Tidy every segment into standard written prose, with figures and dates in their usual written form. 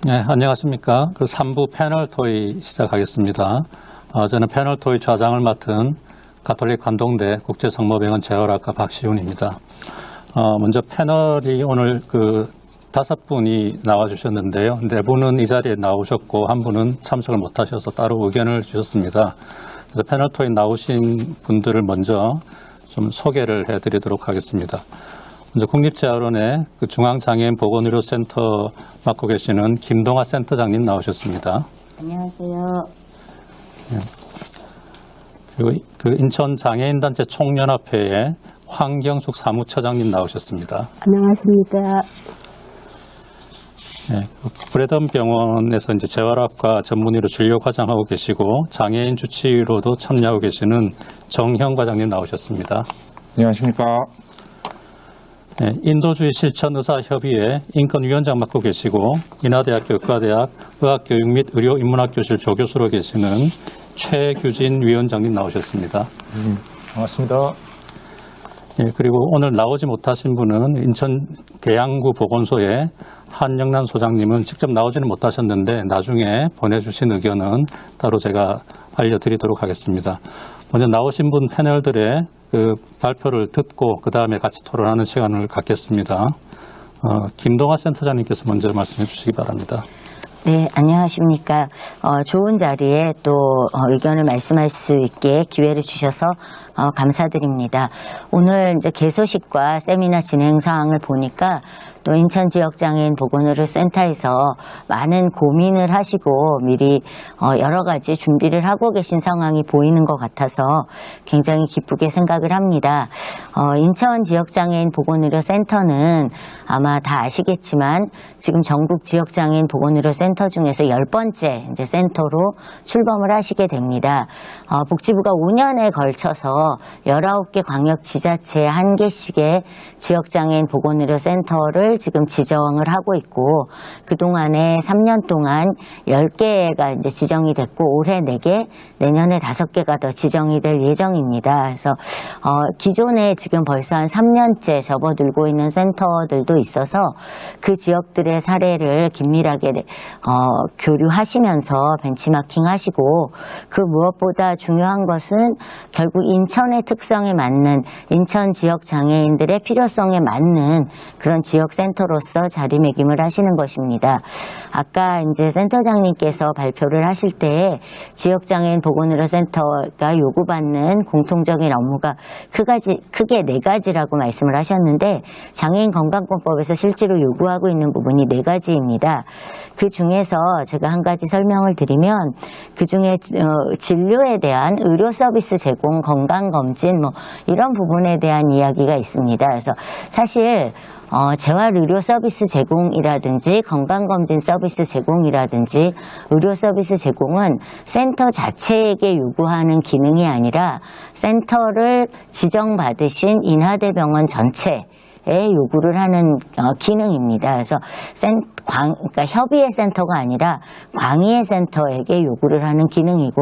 네, 안녕하십니까. 3부 패널 토의 시작하겠습니다. 저는 패널 토의 좌장을 맡은 가톨릭 관동대 국제성모병원 재활학과 박시훈입니다. 먼저 패널이 오늘 5분이 나와주셨는데요. 4분은 이 자리에 나오셨고, 1분은 참석을 못하셔서 따로 의견을 주셨습니다. 그래서 패널 토의 나오신 분들을 먼저 좀 소개를 해드리도록 하겠습니다. 먼저 국립재활원의 중앙장애인 보건의료센터 맡고 계시는 김동아 센터장님 나오셨습니다. 안녕하세요. 네. 그리고 인천장애인단체 총연합회의 황경숙 사무처장님 나오셨습니다. 안녕하십니까. 네, 브래던 병원에서 이제 재활학과 전문의로 진료 과장하고 계시고 장애인 주치의로도 참여하고 계시는 정형 과장님 나오셨습니다. 안녕하십니까. 네, 인도주의 실천의사협의회 인권위원장 맡고 계시고 인하대학교 의과대학 의학교육 및 의료인문학교실 조교수로 계시는 최규진 위원장님 나오셨습니다. 반갑습니다. 네, 그리고 오늘 나오지 못하신 분은 인천 계양구 보건소의 한영란 소장님은 직접 나오지는 못하셨는데 나중에 보내주신 의견은 따로 제가 알려드리도록 하겠습니다. 먼저 나오신 분 패널들의 발표를 듣고 그 다음에 같이 토론하는 시간을 갖겠습니다. 김동아 센터장님께서 먼저 말씀해 주시기 바랍니다. 네, 안녕하십니까. 좋은 자리에 또 의견을 말씀할 수 있게 기회를 주셔서 감사드립니다. 오늘 이제 개소식과 세미나 진행 사항을 보니까 또 인천지역장애인 보건의료센터에서 많은 고민을 하시고 미리 여러 가지 준비를 하고 계신 상황이 보이는 것 같아서 굉장히 기쁘게 생각을 합니다. 인천지역장애인 보건의료센터는 아마 다 아시겠지만 지금 전국 지역장애인 보건의료센터 중에서 10번째 이제 센터로 출범을 하시게 됩니다. 복지부가 5년에 걸쳐서 19개 광역지자체에 1개씩의 지역장애인 보건의료센터를 지금 지정을 하고 있고 그동안에 3년 동안 10개가 이제 지정이 됐고 올해 4개, 내년에 5개가 더 지정이 될 예정입니다. 그래서 기존에 지금 벌써 한 3년째 접어들고 있는 센터들도 있어서 그 지역들의 사례를 긴밀하게 교류하시면서 벤치마킹 하시고 그 무엇보다 중요한 것은 결국 인천의 특성에 맞는 인천 지역 장애인들의 필요성에 맞는 그런 지역 센터로서 자리매김을 하시는 것입니다. 아까 이제 센터장님께서 발표를 하실 때 지역장애인 보건의료센터가 요구받는 공통적인 업무가 크게 4가지라고 말씀을 하셨는데 장애인 건강권법에서 실제로 요구하고 있는 부분이 4가지입니다. 그 중에서 제가 한 가지 설명을 드리면 그 중에 진료에 대한 의료 서비스 제공, 건강검진 이런 부분에 대한 이야기가 있습니다. 그래서 사실 재활의료 서비스 제공이라든지 건강검진 서비스 제공이라든지 의료 서비스 제공은 센터 자체에게 요구하는 기능이 아니라 센터를 지정받으신 인하대병원 전체에 요구를 하는 기능입니다. 그래서 그러니까 협의회 센터가 아니라 광의회 센터에게 요구를 하는 기능이고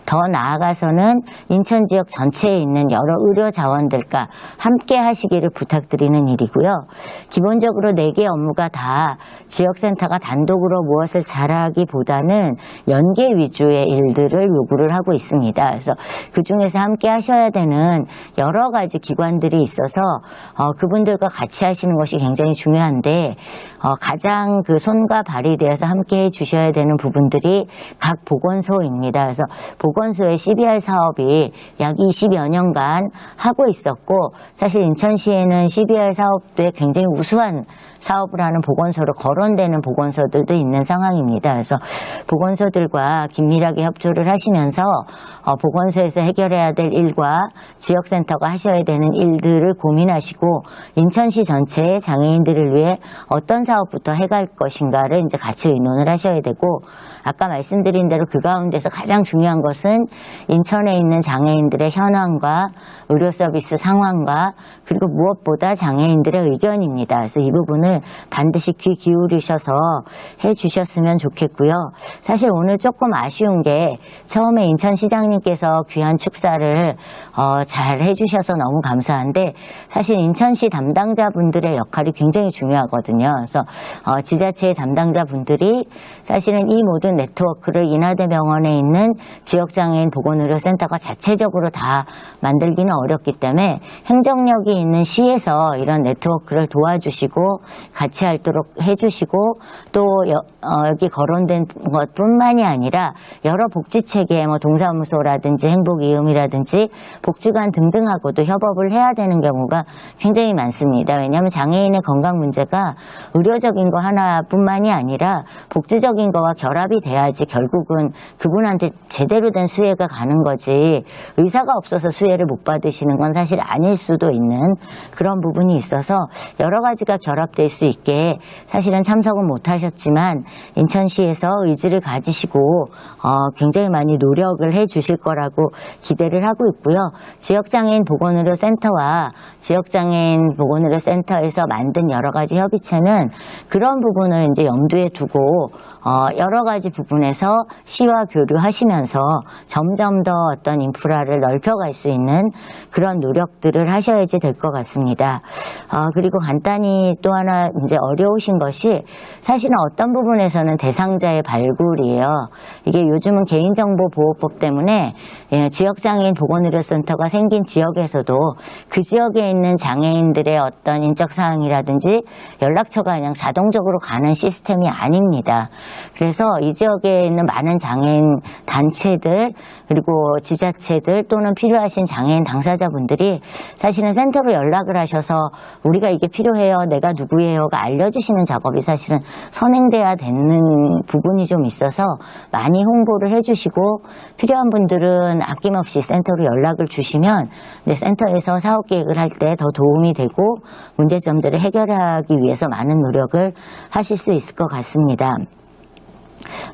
더 나아가서는 인천 지역 전체에 있는 여러 의료 자원들과 함께 하시기를 부탁드리는 일이고요. 기본적으로 4개 업무가 다 지역센터가 단독으로 무엇을 잘하기보다는 연계 위주의 일들을 요구를 하고 있습니다. 그래서 그중에서 함께 하셔야 되는 여러 가지 기관들이 있어서 그분들과 같이 하시는 것이 굉장히 중요한데 가장 그 손과 발이 되어서 함께 해주셔야 되는 부분들이 각 보건소입니다. 그래서 보건소의 CBR 사업이 약 20여 년간 하고 있었고 사실 인천시에는 CBR 사업에 굉장히 우수한 사업을 하는 보건소로 거론되는 보건소들도 있는 상황입니다. 그래서 보건소들과 긴밀하게 협조를 하시면서 보건소에서 해결해야 될 일과 지역센터가 하셔야 되는 일들을 고민하시고 인천시 전체의 장애인들을 위해 어떤 사업부터 해갈 것인가를 이제 같이 의논을 하셔야 되고 아까 말씀드린 대로 그 가운데서 가장 중요한 것은 인천에 있는 장애인들의 현황과 의료 서비스 상황과 그리고 무엇보다 장애인들의 의견입니다. 그래서 이 부분을 반드시 귀 기울이셔서 해주셨으면 좋겠고요. 사실 오늘 조금 아쉬운 게 처음에 인천시장님께서 귀한 축사를 잘 해주셔서 너무 감사한데 사실 인천시 담당 담당자분들의 역할이 굉장히 중요하거든요. 그래서 지자체의 담당자분들이 사실은 이 모든 네트워크를 인하대병원에 있는 지역장애인 보건의료센터가 자체적으로 다 만들기는 어렵기 때문에 행정력이 있는 시에서 이런 네트워크를 도와주시고 같이 할도록 해주시고 또 여기 거론된 것뿐만이 아니라 여러 복지체계, 동사무소라든지 행복이음이라든지 복지관 등등하고도 협업을 해야 되는 경우가 굉장히 많습니다. 왜냐하면 장애인의 건강 문제가 의료적인 거 하나뿐만이 아니라 복지적인 거와 결합이 돼야지 결국은 그분한테 제대로 된 수혜가 가는 거지, 의사가 없어서 수혜를 못 받으시는 건 사실 아닐 수도 있는 그런 부분이 있어서 여러 가지가 결합될 수 있게 사실은 참석은 못 하셨지만 인천시에서 의지를 가지시고 굉장히 많이 노력을 해 주실 거라고 기대를 하고 있고요. 지역장애인 보건의료센터와 지역장애인 보건의료센터에서 만든 여러 가지 협의체는 그런 부분을 이제 염두에 두고 여러 가지 부분에서 시와 교류하시면서 점점 더 어떤 인프라를 넓혀갈 수 있는 그런 노력들을 하셔야지 될 것 같습니다. 그리고 간단히 또 하나 이제 어려우신 것이 사실은 어떤 부분에서는 대상자의 발굴이에요. 이게 요즘은 개인정보보호법 때문에 지역장애인 보건의료센터가 생긴 지역에서도 그 지역에 있는 장애인들의 어떤 인적사항이라든지 연락처가 그냥 자동적으로 가는 시스템이 아닙니다. 그래서 이 지역에 있는 많은 장애인 단체들 그리고 지자체들 또는 필요하신 장애인 당사자분들이 사실은 센터로 연락을 하셔서 우리가 이게 필요해요, 내가 누구예요가 알려주시는 작업이 사실은 선행돼야 되는 부분이 좀 있어서 많이 홍보를 해주시고 필요한 분들은 아낌없이 센터로 연락을 주시면 센터에서 사업계획을 할 때 더 도움이 되고 문제점들을 해결하기 위해서 많은 노력을 하실 수 있을 것 같습니다.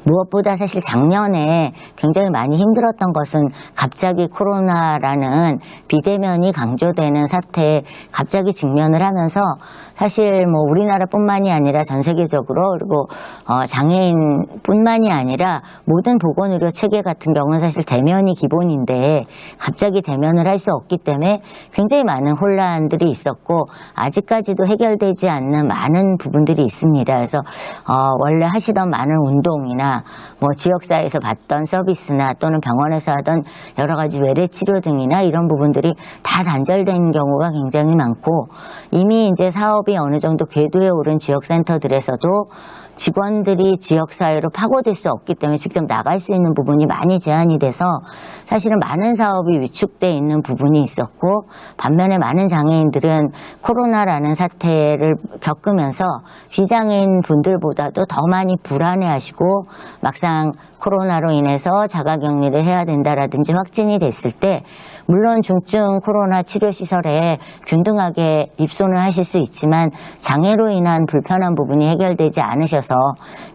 무엇보다 사실 작년에 굉장히 많이 힘들었던 것은 갑자기 코로나라는 비대면이 강조되는 사태에 갑자기 직면을 하면서 사실 우리나라뿐만이 아니라 전 세계적으로 그리고 장애인뿐만이 아니라 모든 보건의료 체계 같은 경우는 사실 대면이 기본인데 갑자기 대면을 할 수 없기 때문에 굉장히 많은 혼란들이 있었고 아직까지도 해결되지 않는 많은 부분들이 있습니다. 그래서 원래 하시던 많은 운동이나 지역사회에서 받던 서비스나 또는 병원에서 하던 여러 가지 외래치료 등이나 이런 부분들이 다 단절된 경우가 굉장히 많고 이미 이제 사업이 어느 정도 궤도에 오른 지역센터들에서도 직원들이 지역사회로 파고들 수 없기 때문에 직접 나갈 수 있는 부분이 많이 제한이 돼서 사실은 많은 사업이 위축돼 있는 부분이 있었고 반면에 많은 장애인들은 코로나라는 사태를 겪으면서 비장애인 분들보다도 더 많이 불안해하시고 막상 코로나로 인해서 자가격리를 해야 된다라든지 확진이 됐을 때 물론 중증 코로나 치료시설에 균등하게 입소는 하실 수 있지만 장애로 인한 불편한 부분이 해결되지 않으셔서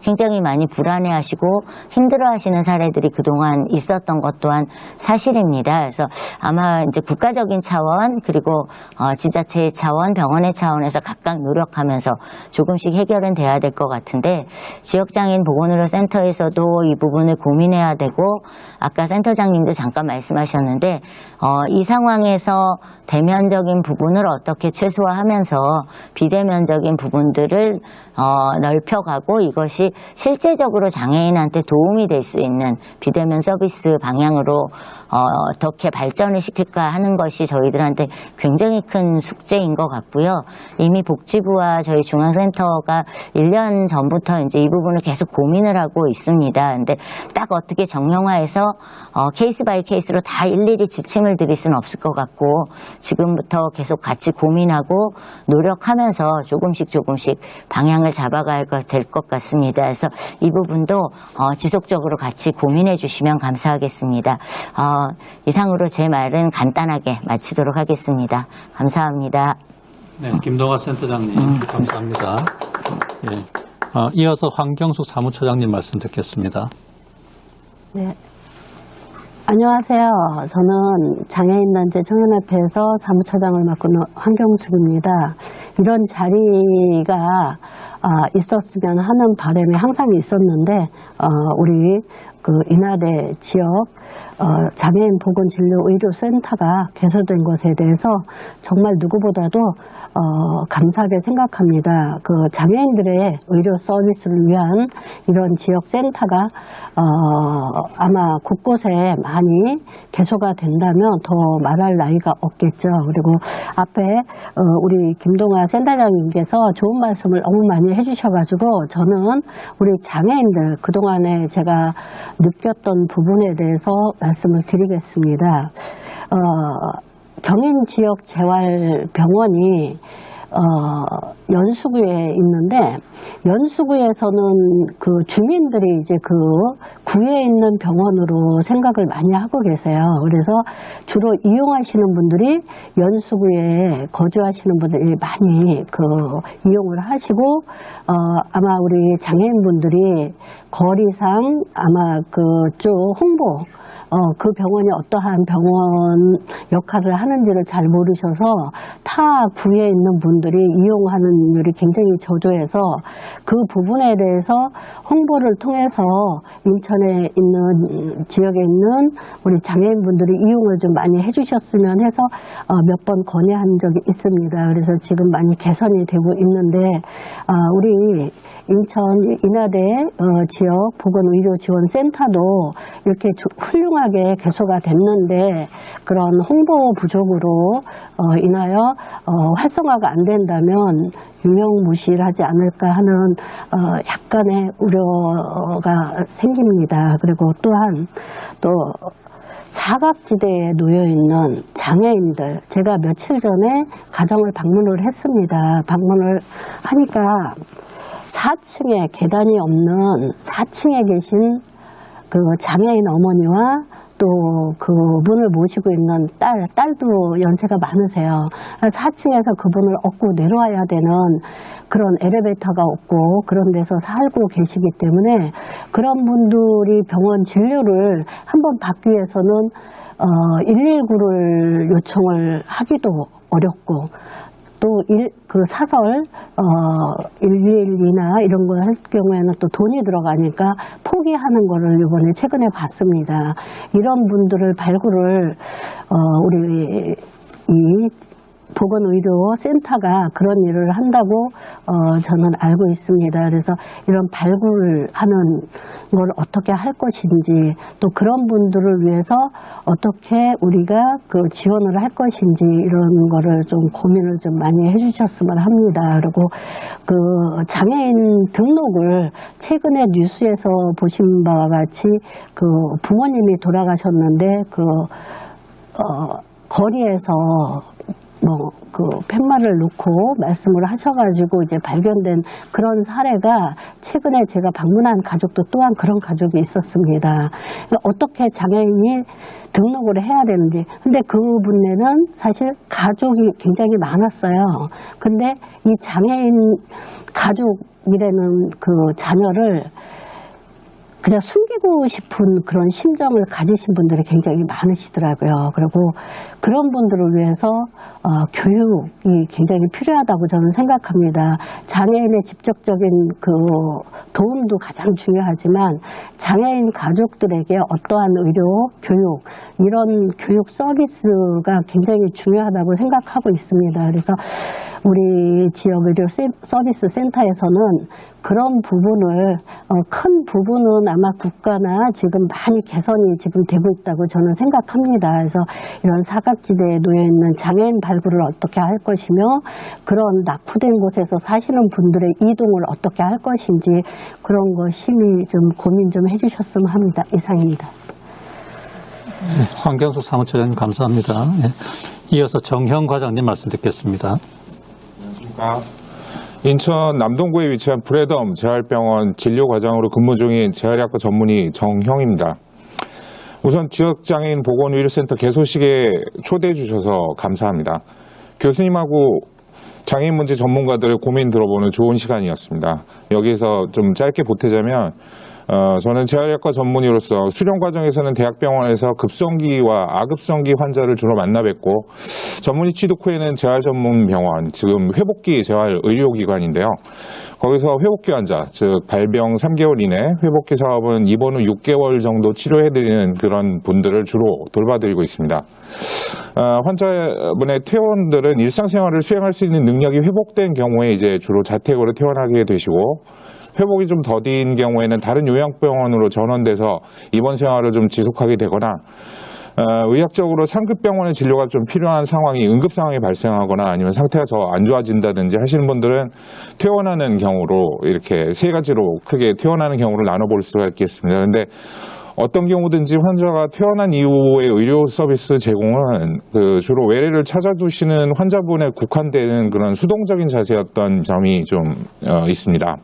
굉장히 많이 불안해하시고 힘들어하시는 사례들이 그동안 있었던 것 또한 사실입니다. 그래서 아마 이제 국가적인 차원 그리고 지자체의 차원, 병원의 차원에서 각각 노력하면서 조금씩 해결은 돼야 될 것 같은데 지역장애인 보건의료센터에서도 이 부분을 고민해야 되고 아까 센터장님도 잠깐 말씀하셨는데 이 상황에서 대면적인 부분을 어떻게 최소화하면서 비대면적인 부분들을 넓혀가고 이것이 실제적으로 장애인한테 도움이 될 수 있는 비대면 서비스 방향으로 어떻게 발전을 시킬까 하는 것이 저희들한테 굉장히 큰 숙제인 것 같고요. 이미 복지부와 저희 중앙센터가 1년 전부터 이제 이 부분을 계속 고민을 하고 있습니다. 근데 딱 어떻게 정형화해서 케이스 바이 케이스로 다 일일이 지침을 드릴 수는 없을 것 같고 지금부터 계속 같이 고민하고 노력하면서 조금씩 방향을 잡아가야 될 것 같습니다. 그래서 이 부분도 지속적으로 같이 고민해 주시면 감사하겠습니다. 이상으로 제 말은 간단하게 마치도록 하겠습니다. 감사합니다. 네, 김동아 센터장님 감사합니다. 예. 이어서 황경숙 사무처장님 말씀 듣겠습니다. 네. 안녕하세요. 저는 장애인단체 청년협회에서 사무처장을 맡고 있는 황경숙입니다. 이런 자리가 있었으면 하는 바람이 항상 있었는데 우리 그 인하대 지역 장애인 보건진료의료센터가 개설된 것에 대해서 정말 누구보다도 감사하게 생각합니다. 그 장애인들의 의료 서비스를 위한 이런 지역 센터가 아마 곳곳에 많이 개소가 된다면 더 말할 나위가 없겠죠. 그리고 앞에 우리 김동아 센터장님께서 좋은 말씀을 너무 많이 해주셔가지고 저는 우리 장애인들 그동안에 제가 느꼈던 부분에 대해서 말씀을 드리겠습니다. 경인지역재활병원이 연수구에 있는데 연수구에서는 그 주민들이 이제 그 구에 있는 병원으로 생각을 많이 하고 계세요. 그래서 주로 이용하시는 분들이 연수구에 거주하시는 분들이 많이 그 이용을 하시고 아마 우리 장애인분들이 거리상 아마 그쪽 홍보 그 병원이 어떠한 병원 역할을 하는지를 잘 모르셔서 타 구에 있는 분들이 이용하는 율이 굉장히 저조해서 그 부분에 대해서 홍보를 통해서 인천에 있는 지역에 있는 우리 장애인분들이 이용을 좀 많이 해주셨으면 해서 몇 번 건의한 적이 있습니다. 그래서 지금 많이 개선이 되고 있는데 우리 인천 인하대 지역 보건의료지원센터도 이렇게 훌륭하게 개소가 됐는데 그런 홍보 부족으로 인하여 활성화가 안 된다면 유명무실하지 않을까 하는 약간의 우려가 생깁니다. 그리고 또한 또 사각지대에 놓여있는 장애인들 제가 며칠 전에 가정을 방문을 했습니다. 방문을 하니까 4층에 계단이 없는 4층에 계신 그 장애인 어머니와 또 그분을 모시고 있는 딸도 연세가 많으세요. 4층에서 그분을 업고 내려와야 되는 그런 엘리베이터가 없고 그런 데서 살고 계시기 때문에 그런 분들이 병원 진료를 한번 받기 위해서는 119를 요청을 하기도 어렵고 또 그 사설 112나 이런 거 할 경우에는 또 돈이 들어가니까 포기하는 거를 이번에 최근에 봤습니다. 이런 분들을 발굴을 우리 이 보건의료센터가 그런 일을 한다고 저는 알고 있습니다. 그래서 이런 발굴하는 걸 어떻게 할 것인지 또 그런 분들을 위해서 어떻게 우리가 그 지원을 할 것인지 이런 거를 좀 고민을 좀 많이 해주셨으면 합니다. 그리고 그 장애인 등록을 최근에 뉴스에서 보신 바와 같이 그 부모님이 돌아가셨는데 그 거리에서 그 팻말을 놓고 말씀을 하셔가지고 이제 발견된 그런 사례가 최근에 제가 방문한 가족도 또한 그런 가족이 있었습니다. 어떻게 장애인이 등록을 해야 되는지. 근데 그분에는 사실 가족이 굉장히 많았어요. 근데 이 장애인 가족이라는 그 자녀를 그냥 숨기고 싶은 그런 심정을 가지신 분들이 굉장히 많으시더라고요. 그리고 그런 분들을 위해서 교육이 굉장히 필요하다고 저는 생각합니다. 장애인의 직접적인 그 도움도 가장 중요하지만 장애인 가족들에게 어떠한 의료, 교육 이런 교육 서비스가 굉장히 중요하다고 생각하고 있습니다. 그래서 우리 지역 의료 서비스 센터에서는 그런 부분을 큰 부분은 아마 국가나 지금 많이 개선이 지금 되고 있다고 저는 생각합니다. 그래서 이런 사각지대에 놓여 있는 장애인 발굴을 어떻게 할 것이며 그런 낙후된 곳에서 사시는 분들의 이동을 어떻게 할 것인지 그런 거 심히 좀 고민 좀 해주셨으면 합니다. 이상입니다. 황경숙 사무처장님 감사합니다. 이어서 정형 과장님 말씀 듣겠습니다. 인천 남동구에 위치한 브레덤 재활병원 진료과장으로 근무 중인 재활의학과 전문의 정형입니다. 우선 지역장애인 보건의료센터 개소식에 초대해 주셔서 감사합니다. 교수님하고 장애인 문제 전문가들의 고민 들어보는 좋은 시간이었습니다. 여기서 좀 짧게 보태자면 저는 재활의학과 전문의로서 수련 과정에서는 대학병원에서 급성기와 아급성기 환자를 주로 만나 뵙고 전문의 취득 후에는 재활전문병원, 지금 회복기 재활의료기관인데요. 거기서 회복기 환자, 즉 발병 3개월 이내 회복기 사업은 입원 후 6개월 정도 치료해드리는 그런 분들을 주로 돌봐드리고 있습니다. 환자분의 퇴원들은 일상생활을 수행할 수 있는 능력이 회복된 경우에 이제 주로 자택으로 퇴원하게 되시고, 회복이 좀 더딘 경우에는 다른 요양병원으로 전원돼서 입원 생활을 좀 지속하게 되거나, 의학적으로 상급병원의 진료가 좀 필요한 상황이 응급 상황이 발생하거나 아니면 상태가 더 안 좋아진다든지 하시는 분들은 퇴원하는 경우로 이렇게 세 가지로 크게 퇴원하는 경우를 나눠볼 수가 있겠습니다. 그런데 어떤 경우든지 환자가 퇴원한 이후의 의료 서비스 제공은 주로 외래를 찾아두시는 환자분에 국한되는 그런 수동적인 자세였던 점이 좀 있습니다.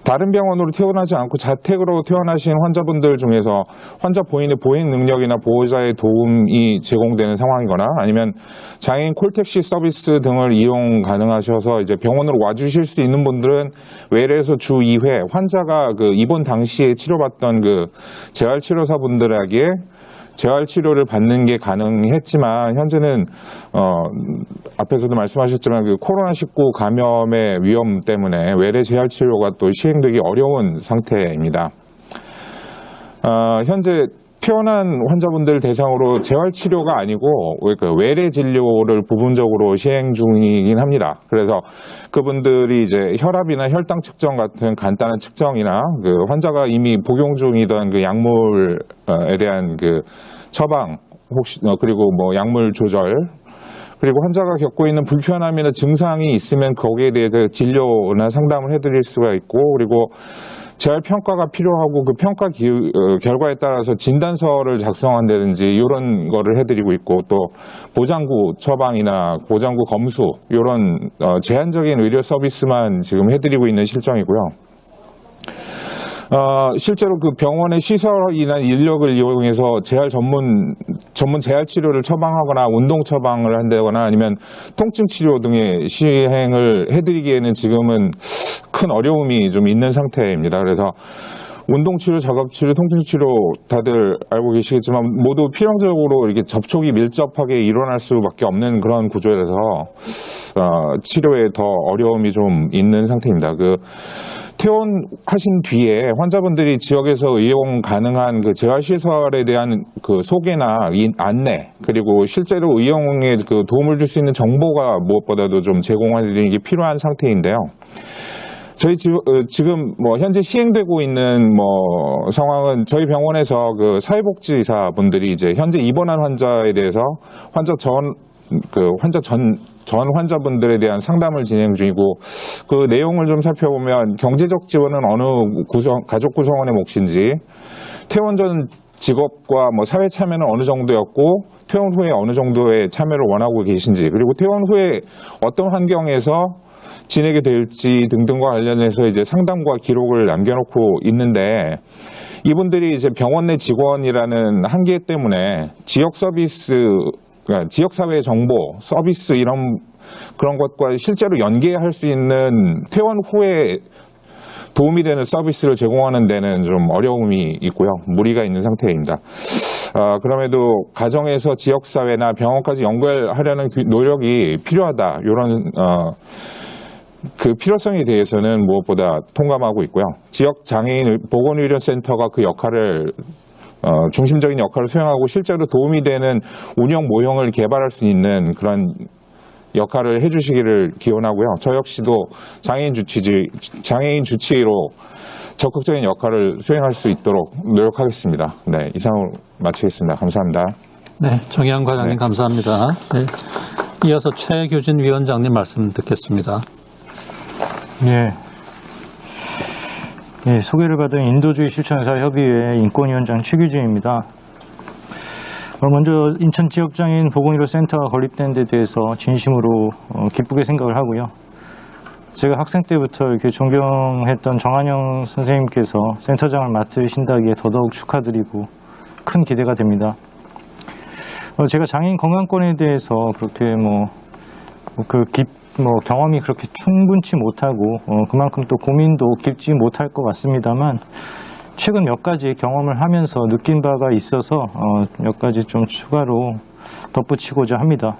다른 병원으로 퇴원하지 않고 자택으로 퇴원하신 환자분들 중에서 환자 본인의 보행 능력이나 보호자의 도움이 제공되는 상황이거나 아니면 장애인 콜택시 서비스 등을 이용 가능하셔서 이제 병원으로 와주실 수 있는 분들은 외래에서 주 2회 환자가 입원 당시에 치료받던 재활치료사분들에게 재활치료를 받는 게 가능했지만, 현재는 앞에서도 말씀하셨지만 코로나19 감염의 위험 때문에 외래 재활치료가 또 시행되기 어려운 상태입니다. 현재 퇴원한 환자분들 대상으로 재활치료가 아니고 외래 진료를 부분적으로 시행 중이긴 합니다. 그래서 그분들이 이제 혈압이나 혈당 측정 같은 간단한 측정이나 환자가 이미 복용 중이던 약물에 대한 처방, 혹시 그리고 약물 조절, 그리고 환자가 겪고 있는 불편함이나 증상이 있으면 거기에 대해서 진료나 상담을 해드릴 수가 있고, 그리고 재활 평가가 필요하고 그 평가 결과에 따라서 진단서를 작성한다든지 이런 거를 해드리고 있고, 또 보장구 처방이나 보장구 검수 이런 제한적인 의료 서비스만 지금 해드리고 있는 실정이고요. 실제로 병원의 시설이나 인력을 이용해서 전문 재활 치료를 처방하거나 운동 처방을 한다거나 아니면 통증 치료 등의 시행을 해드리기에는 지금은 큰 어려움이 좀 있는 상태입니다. 그래서 운동치료, 작업치료, 통증치료 다들 알고 계시겠지만 모두 필연적으로 이렇게 접촉이 밀접하게 일어날 수밖에 없는 그런 구조라서 치료에 더 어려움이 좀 있는 상태입니다. 퇴원하신 뒤에 환자분들이 지역에서 이용 가능한 재활시설에 대한 소개나 안내, 그리고 실제로 이용에 도움을 줄 수 있는 정보가 무엇보다도 좀 제공하는 게 필요한 상태인데요. 저희 지금 현재 시행되고 있는 상황은 저희 병원에서 사회복지사 분들이 이제 현재 입원한 환자에 대해서 환자분 환자분들에 대한 상담을 진행 중이고, 그 내용을 좀 살펴보면 경제적 지원은 어느 가족 구성원의 몫인지, 퇴원 전 직업과 사회 참여는 어느 정도였고, 퇴원 후에 어느 정도의 참여를 원하고 계신지, 그리고 퇴원 후에 어떤 환경에서 지내게 될지 등등과 관련해서 이제 상담과 기록을 남겨놓고 있는데, 이분들이 이제 병원 내 직원이라는 한계 때문에 지역 서비스, 그러니까 지역사회 정보, 서비스 그런 것과 실제로 연계할 수 있는 퇴원 후에 도움이 되는 서비스를 제공하는 데는 좀 어려움이 있고요. 무리가 있는 상태입니다. 그럼에도 가정에서 지역사회나 병원까지 연결하려는 노력이 필요하다. 이런 필요성에 대해서는 무엇보다 통감하고 있고요. 지역 장애인 보건의료센터가 그 역할을 중심적인 역할을 수행하고 실제로 도움이 되는 운영 모형을 개발할 수 있는 그런 역할을 해주시기를 기원하고요. 저 역시도 장애인 주치의로 적극적인 역할을 수행할 수 있도록 노력하겠습니다. 네, 이상으로 마치겠습니다. 감사합니다. 네, 정의한 과장님 감사합니다. 네, 이어서 최규진 위원장님 말씀 듣겠습니다. 예, 소개를 받은 인도주의 실천의사협의회 인권위원장 최규진입니다. 먼저 인천지역장애인 보건의료센터가 건립된 데 대해서 진심으로 기쁘게 생각을 하고요. 제가 학생 때부터 이렇게 존경했던 정한영 선생님께서 센터장을 맡으신다기에 더더욱 축하드리고 큰 기대가 됩니다. 제가 장애인 건강권에 대해서 그렇게 경험이 그렇게 충분치 못하고 그만큼 또 고민도 깊지 못할 것 같습니다만, 최근 몇 가지 경험을 하면서 느낀 바가 있어서 몇 가지 좀 추가로 덧붙이고자 합니다.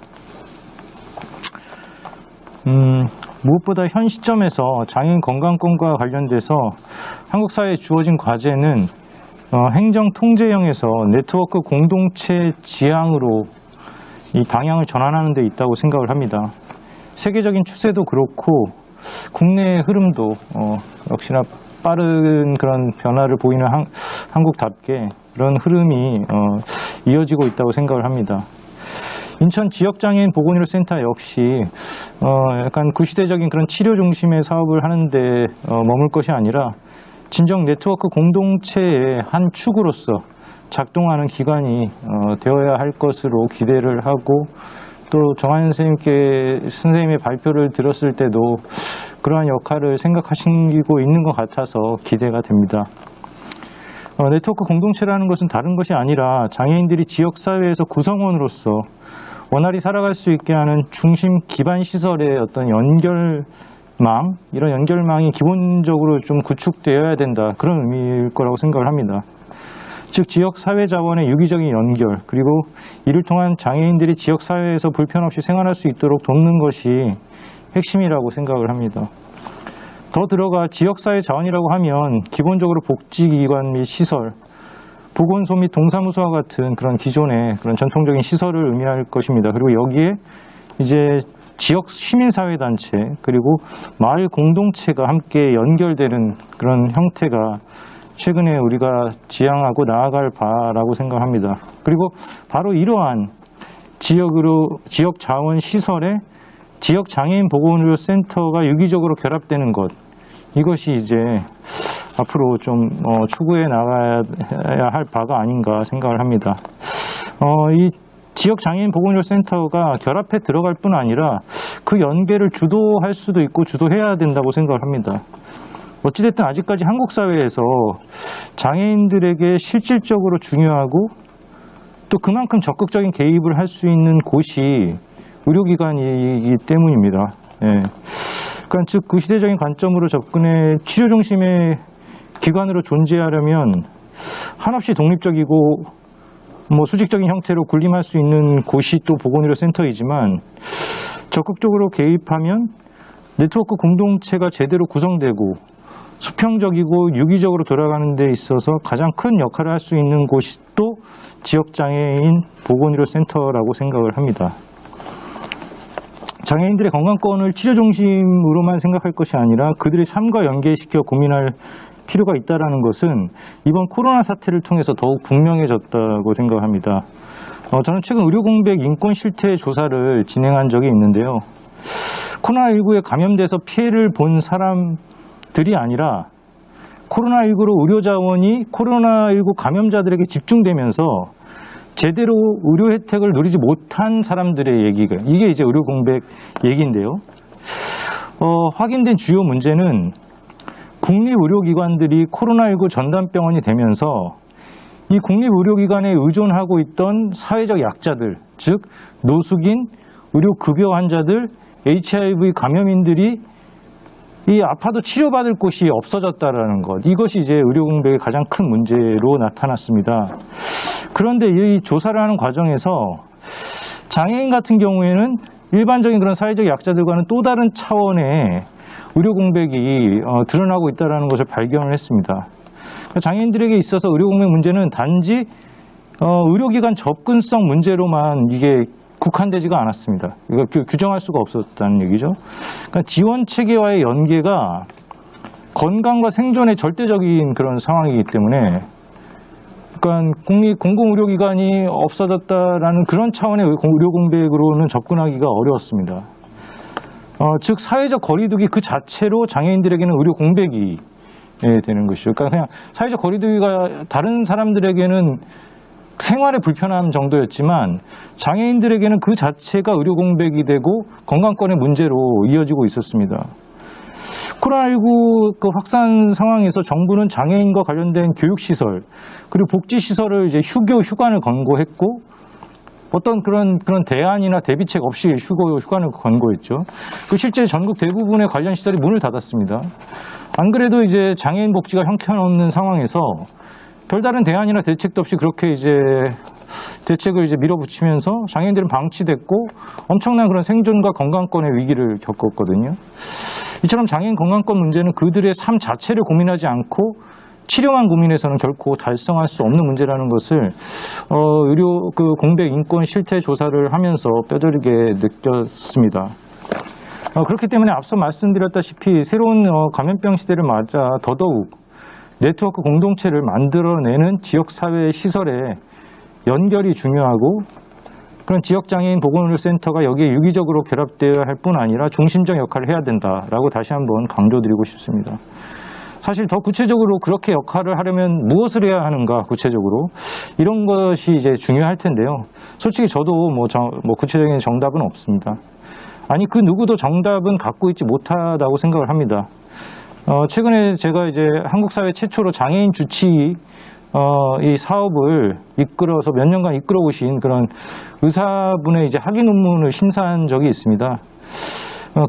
무엇보다 현 시점에서 장애인 건강권과 관련돼서 한국 사회에 주어진 과제는 행정 통제형에서 네트워크 공동체 지향으로 이 방향을 전환하는 데 있다고 생각을 합니다. 세계적인 추세도 그렇고 국내의 흐름도 역시나 빠른 그런 변화를 보이는 한국답게 그런 흐름이 이어지고 있다고 생각을 합니다. 인천 지역장애인 보건의료센터 역시 약간 구시대적인 그런 치료 중심의 사업을 하는데 머물 것이 아니라 진정 네트워크 공동체의 한 축으로서 작동하는 기관이 되어야 할 것으로 기대를 하고 또 정한 선생님의 발표를 들었을 때도 그러한 역할을 생각하시고 있는 것 같아서 기대가 됩니다. 네트워크 공동체라는 것은 다른 것이 아니라 장애인들이 지역사회에서 구성원으로서 원활히 살아갈 수 있게 하는 중심 기반 시설의 어떤 연결망, 이런 연결망이 기본적으로 좀 구축되어야 된다. 그런 의미일 거라고 생각을 합니다. 즉 지역사회자원의 유기적인 연결, 그리고 이를 통한 장애인들이 지역사회에서 불편 없이 생활할 수 있도록 돕는 것이 핵심이라고 생각을 합니다. 더 들어가 지역사회 자원이라고 하면 기본적으로 복지기관 및 시설, 보건소 및 동사무소와 같은 그런 기존의 그런 전통적인 시설을 의미할 것입니다. 그리고 여기에 이제 지역 시민사회단체 그리고 마을 공동체가 함께 연결되는 그런 형태가 최근에 우리가 지향하고 나아갈 바라고 생각합니다. 그리고 바로 이러한 지역 자원 시설에 지역 장애인 보건의료센터가 유기적으로 결합되는 것, 이것이 이제 앞으로 좀 추구해 나가야 할 바가 아닌가 생각을 합니다. 이 지역 장애인 보건의료센터가 결합해 들어갈 뿐 아니라 그 연계를 주도할 수도 있고 주도해야 된다고 생각을 합니다. 어찌됐든 아직까지 한국 사회에서 장애인들에게 실질적으로 중요하고 또 그만큼 적극적인 개입을 할 수 있는 곳이 의료기관이기 때문입니다. 예. 그러니까 즉 그 시대적인 관점으로 접근해 치료 중심의 기관으로 존재하려면 한없이 독립적이고 수직적인 형태로 군림할 수 있는 곳이 또 보건의료센터이지만 적극적으로 개입하면 네트워크 공동체가 제대로 구성되고 수평적이고 유기적으로 돌아가는 데 있어서 가장 큰 역할을 할 수 있는 곳이 또 지역장애인 보건의료센터라고 생각을 합니다. 장애인들의 건강권을 치료 중심으로만 생각할 것이 아니라 그들의 삶과 연계시켜 고민할 필요가 있다는 것은 이번 코로나 사태를 통해서 더욱 분명해졌다고 생각합니다. 저는 최근 의료공백 인권 실태 조사를 진행한 적이 있는데요. 코로나19에 감염돼서 피해를 본 사람들이 아니라 코로나19로 의료자원이 코로나19 감염자들에게 집중되면서 제대로 의료 혜택을 누리지 못한 사람들의 얘기가, 이게 이제 의료공백 얘기인데요. 확인된 주요 문제는 국립의료기관들이 코로나19 전담병원이 되면서 이 국립의료기관에 의존하고 있던 사회적 약자들, 즉 노숙인, 의료급여 환자들, HIV 감염인들이 이 아파도 치료받을 곳이 없어졌다라는 것, 이것이 이제 의료공백의 가장 큰 문제로 나타났습니다. 그런데 이 조사를 하는 과정에서 장애인 같은 경우에는 일반적인 그런 사회적 약자들과는 또 다른 차원의 의료 공백이 드러나고 있다는 것을 발견을 했습니다. 장애인들에게 있어서 의료 공백 문제는 단지 의료기관 접근성 문제로만 이게 국한되지가 않았습니다. 이거 규정할 수가 없었다는 얘기죠. 그러니까 지원 체계와의 연계가 건강과 생존의 절대적인 그런 상황이기 때문에, 그러니까 공공의료기관이 없어졌다라는 그런 차원의 의료 공백으로는 접근하기가 어려웠습니다. 즉 사회적 거리두기 그 자체로 장애인들에게는 의료 공백이 되는 것이죠. 그러니까 그냥 사회적 거리두기가 다른 사람들에게는 생활의 불편함 정도였지만 장애인들에게는 그 자체가 의료 공백이 되고 건강권의 문제로 이어지고 있었습니다. 코로나19 그 확산 상황에서 정부는 장애인과 관련된 교육시설 그리고 복지시설을 이제 휴관을 권고했고, 어떤 그런 대안이나 대비책 없이 휴관을 권고했죠. 그 실제 전국 대부분의 관련 시설이 문을 닫았습니다. 안 그래도 이제 장애인 복지가 형편없는 상황에서 별다른 대안이나 대책도 없이 그렇게 이제 대책을 이제 밀어붙이면서 장애인들은 방치됐고 엄청난 그런 생존과 건강권의 위기를 겪었거든요. 이처럼 장애인 건강권 문제는 그들의 삶 자체를 고민하지 않고 치료만 고민해서는 결코 달성할 수 없는 문제라는 것을 의료 공백 인권 실태 조사를 하면서 뼈저리게 느꼈습니다. 그렇기 때문에 앞서 말씀드렸다시피 새로운 감염병 시대를 맞아 더더욱 네트워크 공동체를 만들어내는 지역사회 시설의 연결이 중요하고 그런 지역장애인 보건의료센터가 여기에 유기적으로 결합되어야 할 뿐 아니라 중심적 역할을 해야 된다라고 다시 한번 강조드리고 싶습니다. 사실 더 구체적으로 그렇게 역할을 하려면 무엇을 해야 하는가 구체적으로 이런 것이 이제 중요할 텐데요. 솔직히 저도 뭐 구체적인 정답은 없습니다. 아니 그 누구도 정답은 갖고 있지 못하다고 생각을 합니다. 최근에 제가 이제 한국 사회 최초로 장애인 주치 이 사업을 이끌어서 몇 년간 이끌어 오신 그런 의사분의 이제 학위 논문을 심사한 적이 있습니다.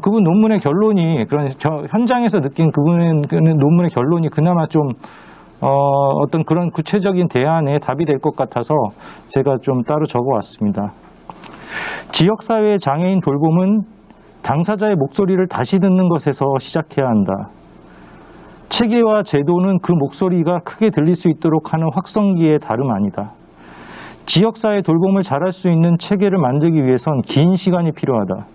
그분 논문의 결론이 그런 현장에서 느낀 그분의 논문의 결론이 그나마 좀 어떤 그런 구체적인 대안에 답이 될 것 같아서 제가 좀 따로 적어왔습니다. 지역사회의 장애인 돌봄은 당사자의 목소리를 다시 듣는 것에서 시작해야 한다. 체계와 제도는 그 목소리가 크게 들릴 수 있도록 하는 확성기의 다름 아니다. 지역사회 돌봄을 잘할 수 있는 체계를 만들기 위해선 긴 시간이 필요하다.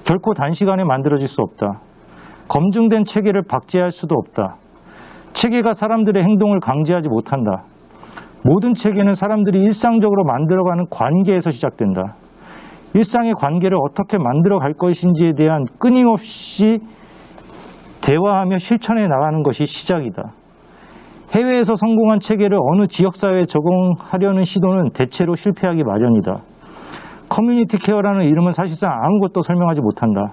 결코 단시간에 만들어질 수 없다. 검증된 체계를 박제할 수도 없다. 체계가 사람들의 행동을 강제하지 못한다. 모든 체계는 사람들이 일상적으로 만들어가는 관계에서 시작된다. 일상의 관계를 어떻게 만들어갈 것인지에 대한 끊임없이 대화하며 실천해 나가는 것이 시작이다. 해외에서 성공한 체계를 어느 지역사회에 적용하려는 시도는 대체로 실패하기 마련이다. 커뮤니티 케어라는 이름은 사실상 아무것도 설명하지 못한다.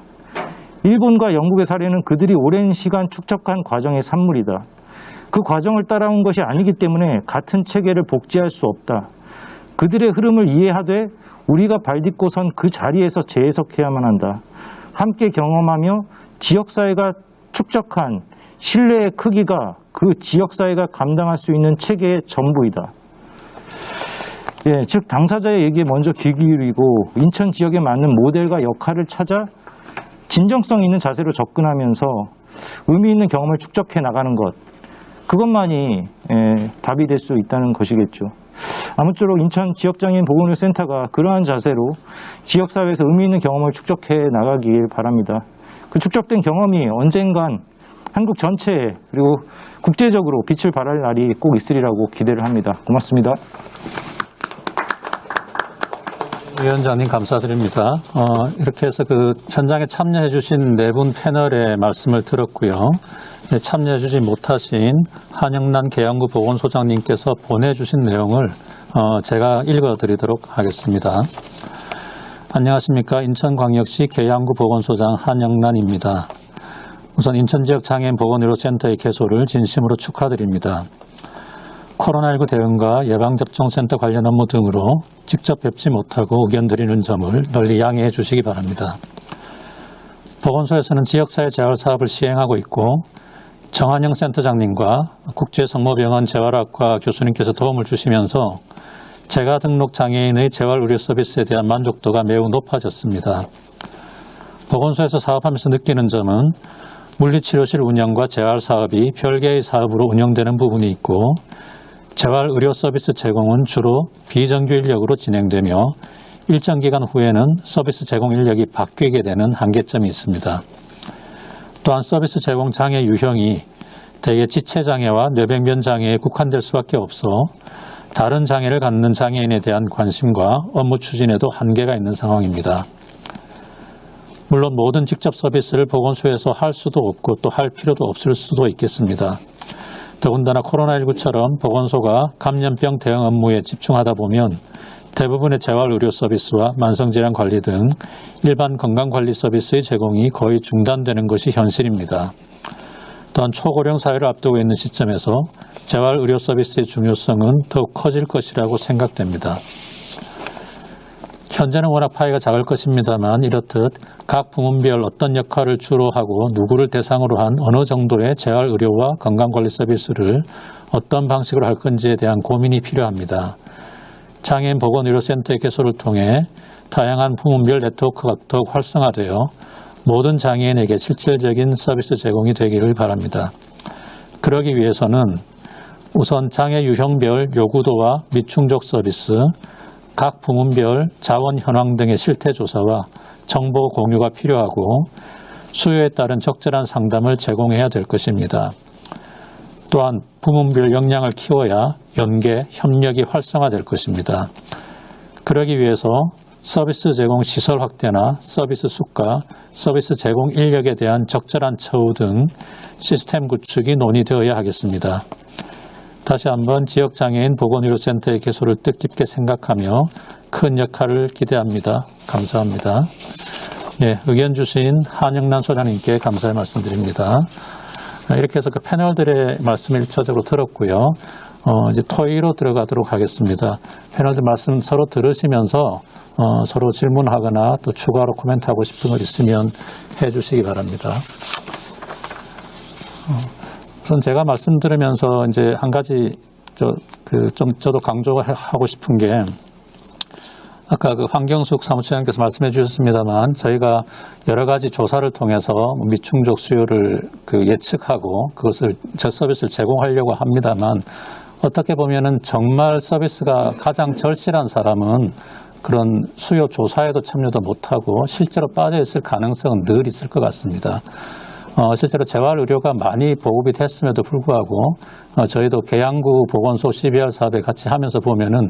일본과 영국의 사례는 그들이 오랜 시간 축적한 과정의 산물이다. 그 과정을 따라온 것이 아니기 때문에 같은 체계를 복제할 수 없다. 그들의 흐름을 이해하되 우리가 발딛고 선 그 자리에서 재해석해야만 한다. 함께 경험하며 지역사회가 축적한 신뢰의 크기가 그 지역사회가 감당할 수 있는 체계의 전부이다. 즉 당사자의 얘기에 먼저 귀 기울이고 인천 지역에 맞는 모델과 역할을 찾아 진정성 있는 자세로 접근하면서 의미 있는 경험을 축적해 나가는 것, 그것만이 답이 될 수 있다는 것이겠죠. 아무쪼록 인천 지역장애인 보건의료센터가 그러한 자세로 지역사회에서 의미 있는 경험을 축적해 나가길 바랍니다. 그 축적된 경험이 언젠간 한국 전체에 그리고 국제적으로 빛을 발할 날이 꼭 있으리라고 기대를 합니다. 고맙습니다. 위원장님 감사드립니다. 이렇게 해서 그 현장에 참여해 주신 네 분 패널의 말씀을 들었고요. 참여해 주지 못하신 한영란 계양구 보건소장님께서 보내주신 내용을 제가 읽어드리도록 하겠습니다. 안녕하십니까. 인천광역시 계양구 보건소장 한영란입니다. 우선 인천지역 장애인 보건의료센터의 개소를 진심으로 축하드립니다. 코로나19 대응과 예방접종센터 관련 업무 등으로 직접 뵙지 못하고 의견 드리는 점을 널리 양해해 주시기 바랍니다. 보건소에서는 지역사회 재활 사업을 시행하고 있고 정한영 센터장님과 국제성모병원 재활학과 교수님께서 도움을 주시면서 재가 등록 장애인의 재활의료 서비스에 대한 만족도가 매우 높아졌습니다. 보건소에서 사업하면서 느끼는 점은 물리치료실 운영과 재활 사업이 별개의 사업으로 운영되는 부분이 있고 재활의료 서비스 제공은 주로 비정규 인력으로 진행되며 일정 기간 후에는 서비스 제공 인력이 바뀌게 되는 한계점이 있습니다. 또한 서비스 제공 장애 유형이 대개 지체장애와 뇌백면 장애에 국한될 수밖에 없어 다른 장애를 갖는 장애인에 대한 관심과 업무 추진에도 한계가 있는 상황입니다. 물론 모든 직접 서비스를 보건소에서 할 수도 없고 또 할 필요도 없을 수도 있겠습니다. 더군다나 코로나19처럼 보건소가 감염병 대응 업무에 집중하다 보면 대부분의 재활의료 서비스와 만성질환 관리 등 일반 건강관리 서비스의 제공이 거의 중단되는 것이 현실입니다. 또한 초고령 사회를 앞두고 있는 시점에서 재활의료 서비스의 중요성은 더욱 커질 것이라고 생각됩니다. 현재는 워낙 파이가 작을 것입니다만 이렇듯 각 부문별 어떤 역할을 주로 하고 누구를 대상으로 한 어느 정도의 재활의료와 건강관리 서비스를 어떤 방식으로 할 건지에 대한 고민이 필요합니다. 장애인 보건의료센터의 개소를 통해 다양한 부문별 네트워크가 더욱 활성화되어 모든 장애인에게 실질적인 서비스 제공이 되기를 바랍니다. 그러기 위해서는 우선 장애 유형별 요구도와 미충족 서비스, 각 부문별 자원 현황 등의 실태 조사와 정보 공유가 필요하고 수요에 따른 적절한 상담을 제공해야 될 것입니다. 또한 부문별 역량을 키워야 연계, 협력이 활성화될 것입니다. 그러기 위해서 서비스 제공 시설 확대나 서비스 수가, 서비스 제공 인력에 대한 적절한 처우 등 시스템 구축이 논의되어야 하겠습니다. 다시 한번 지역장애인 보건의료센터의 개소를 뜻깊게 생각하며 큰 역할을 기대합니다. 감사합니다. 네, 의견 주신 한영란 소장님께 감사의 말씀드립니다. 이렇게 해서 그 패널들의 말씀을 일차적으로 들었고요. 이제 토의로 들어가도록 하겠습니다. 패널들 말씀 서로 들으시면서 서로 질문하거나 또 추가로 코멘트하고 싶은 것 있으면 해주시기 바랍니다. 우선 제가 말씀 들으면서 이제 한 가지 저도 강조하고 싶은 게 아까 그 황경숙 사무처장께서 말씀해 주셨습니다만 저희가 여러 가지 조사를 통해서 미충족 수요를 예측하고 그것을 서비스를 제공하려고 합니다만 어떻게 보면은 정말 서비스가 가장 절실한 사람은 그런 수요 조사에도 참여도 못하고 실제로 빠져 있을 가능성은 늘 있을 것 같습니다. 실제로 재활의료가 많이 보급이 됐음에도 불구하고 저희도 계양구 보건소 CBR 사업에 같이 하면서 보면은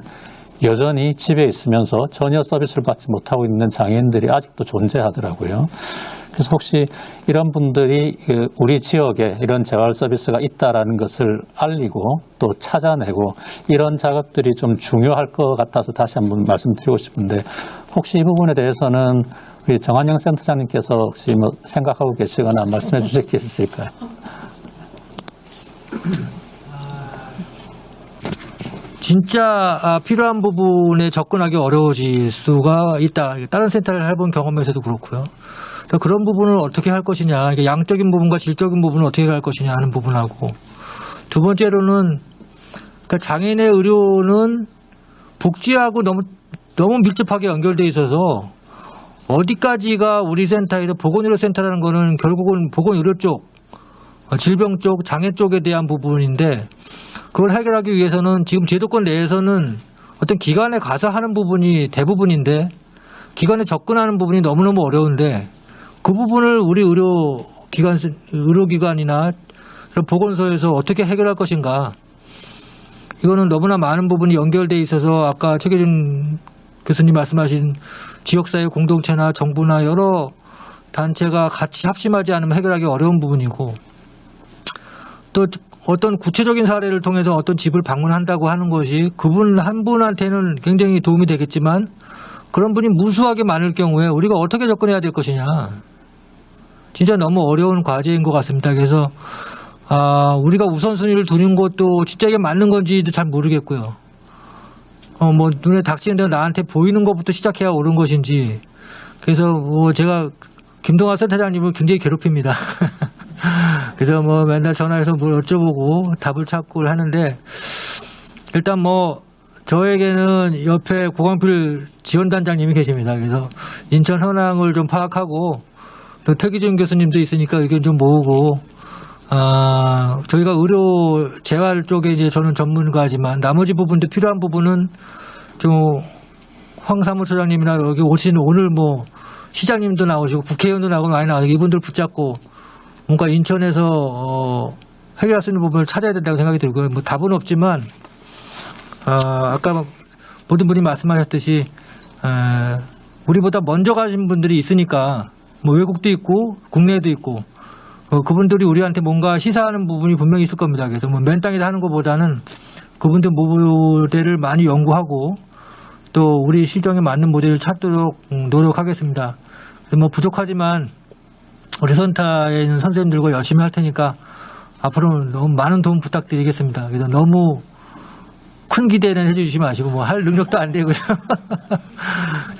여전히 집에 있으면서 전혀 서비스를 받지 못하고 있는 장애인들이 아직도 존재하더라고요. 그래서 혹시 이런 분들이 우리 지역에 이런 재활 서비스가 있다라는 것을 알리고 또 찾아내고 이런 작업들이 좀 중요할 것 같아서 다시 한번 말씀드리고 싶은데 혹시 이 부분에 대해서는 우리 정한영 센터장님께서 혹시 뭐 생각하고 계시거나 말씀해 주실 게 있으실까요? 진짜 필요한 부분에 접근하기 어려워질 수가 있다. 다른 센터를 해본 경험에서도 그렇고요. 그러니까 그런 부분을 어떻게 할 것이냐, 그러니까 양적인 부분과 질적인 부분을 어떻게 할 것이냐 하는 부분하고, 두 번째로는 그러니까 장애인의 의료는 복지하고 너무 밀접하게 연결돼 있어서 어디까지가 우리 센터에서 보건의료센터라는 거는 결국은 보건의료 쪽, 질병 쪽, 장애 쪽에 대한 부분인데 그걸 해결하기 위해서는 지금 제도권 내에서는 어떤 기관에 가서 하는 부분이 대부분인데 기관에 접근하는 부분이 너무너무 어려운데 그 부분을 우리 의료기관이나 보건소에서 어떻게 해결할 것인가. 이거는 너무나 많은 부분이 연결돼 있어서 아까 최계준 교수님 말씀하신 지역사회 공동체나 정부나 여러 단체가 같이 합심하지 않으면 해결하기 어려운 부분이고 또 어떤 구체적인 사례를 통해서 어떤 집을 방문한다고 하는 것이 그분 한 분한테는 굉장히 도움이 되겠지만 그런 분이 무수하게 많을 경우에 우리가 어떻게 접근해야 될 것이냐. 진짜 너무 어려운 과제인 것 같습니다. 그래서 우리가 우선순위를 두는 것도 진짜 이게 맞는 건지도 잘 모르겠고요. 뭐 눈에 닥치는 대로 나한테 보이는 것부터 시작해야 옳은 것인지. 그래서 제가 김동환 센터장님을 굉장히 괴롭힙니다. 그래서 뭐 맨날 전화해서 뭘 여쭤보고 답을 찾고 하는데 일단 뭐 저에게는 옆에 고광필 지원단장님이 계십니다. 그래서 인천 현황을 좀 파악하고 또 태기준 교수님도 있으니까 의견 좀 모으고 저희가 의료 재활 쪽에 이제 저는 전문가지만 나머지 부분도 필요한 부분은 좀 황 사무처장님이나 여기 오시는 오늘 뭐 시장님도 나오시고 국회의원도 나오고 많이 나오고 이분들 붙잡고 뭔가 인천에서 해결할 수 있는 부분을 찾아야 된다고 생각이 들고요. 뭐 답은 없지만 아까 모든 분이 말씀하셨듯이 우리보다 먼저 가신 분들이 있으니까 뭐 외국도 있고 국내에도 있고 그분들이 우리한테 뭔가 시사하는 부분이 분명히 있을 겁니다. 그래서 뭐 맨 땅에서 하는 것보다는 그분들 모델을 많이 연구하고 또 우리 실정에 맞는 모델을 찾도록 노력하겠습니다. 그래서 뭐 부족하지만 우리 센터에 있는 선생님들과 열심히 할 테니까 앞으로 너무 많은 도움 부탁드리겠습니다. 그래서 너무 큰 기대는 해주시지 마시고 뭐 할 능력도 안 되고요.